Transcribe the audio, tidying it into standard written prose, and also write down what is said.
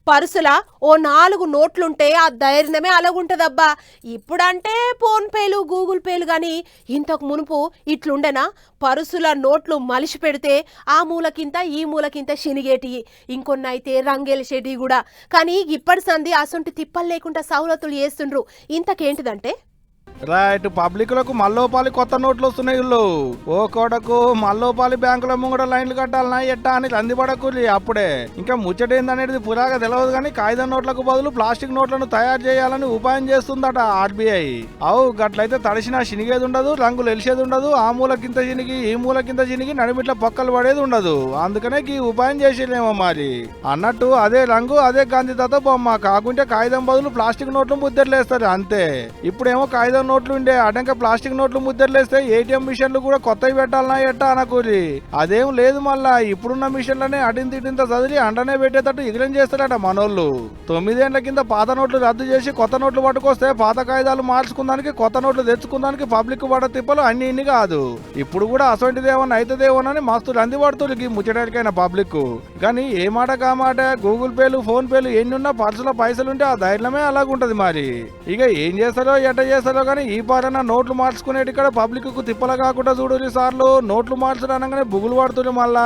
పరుసుల ఓ 4 నోట్లుంటే ఆ ధైర్యమే అలాగుంటదబ్బా. ఇప్పుడంటే ఫోన్ పేలు గూగుల్ పేలు గాని ఇంతకు మునుపు ఇట్లుండెనా? పరుసుల నోట్లు మలిసి పెడితే ఆ మూలకింత ఈ మూలకింత శినిగేటియి, ఇంకొన్నైతే రంగేలిసేటివి కూడా. కానీ ఇప్పటి సంది అసొంటి తిప్పలు లేకుండా సౌలతులు చేస్తుండ్రు. ఇంతకేంటిదంటే రైట్, పబ్లిక్లకు మల్లోపాలి కొత్త నోట్లు వస్తున్నాయి. ఓ కోడకు మల్లోపాలి బ్యాంకుల ముంగడ లైన్లు కట్టాలన్నా ఎట్టా అని రందిపడకు. అప్పుడే ఇంకా ముచ్చటేందనేది పురాగా తెలియదు కానీ కాగితం నోట్లకు బదులు ప్లాస్టిక్ నోట్లను తయారు చేయాలని ఉపాయం చేస్తుందట ఆర్బీఐ. అవు గట్లయితే తడిసినా శినిగేది ఉండదు, రంగులు ఎలిసేది ఉండదు, ఆ మూలకింత చినిగి ఈ మూలకింత చినిగి నడిమిట్ల పక్కలు పడేది ఉండదు. అందుకనే ఈ ఉపాయం చేసేలేమో మరి. అన్నట్టు అదే రంగు అదే గాంధీతాత బొమ్మ కాకుంటే కాగితం బదులు ప్లాస్టిక్ నోట్లు ముద్దర్లేస్తారు అంతే. ఇప్పుడేమో కాగితం నోట్లు ఉండే అటంక ప్లాస్టిక్ నోట్లు ముద్దర్లేస్తే ఏటీఎం మిషన్లు కూడా కొత్తవి పెట్టాలన్నా ఎట్టా అనకూరి. అదేం లేదు, మళ్ళా ఇప్పుడున్న మిషన్లనే అడింత చదివి అండనే పెట్టేటట్టు ఎగిరం చేస్తారట మనోళ్ళు. 9 ఏళ్ల కింద పాత నోట్లు రద్దు చేసి కొత్త నోట్లు పట్టుకొస్తే పాత కాగితాలు మార్చుకుందానికి కొత్త నోట్లు తెచ్చుకుందానికి పబ్లిక్ పడ తిప్పలు అన్ని కాదు. ఇప్పుడు కూడా అసొంటిదేమన్నా అవుతుందేమోనని మస్తు రంది పడుతుంది ముచ్చటకైన పబ్లిక్. కానీ ఏ మాట కామాట గూగుల్ పేలు ఫోన్ పేలు ఎన్నున్నా పర్సులో పైసలుంటే ఆ ధైర్యమే అలాగుంటది మరి. ఇక ఏం చేస్తారో ఎట్ట చేస్తారో కానీ ఈ పాలన నోట్లు మార్చుకునేటి ఇక్కడ పబ్లిక్ కు తిప్పల కాకుండా చూడు సార్లు. నోట్లు మార్చడం అనగానే బుగులు పడుతుంది మళ్ళా.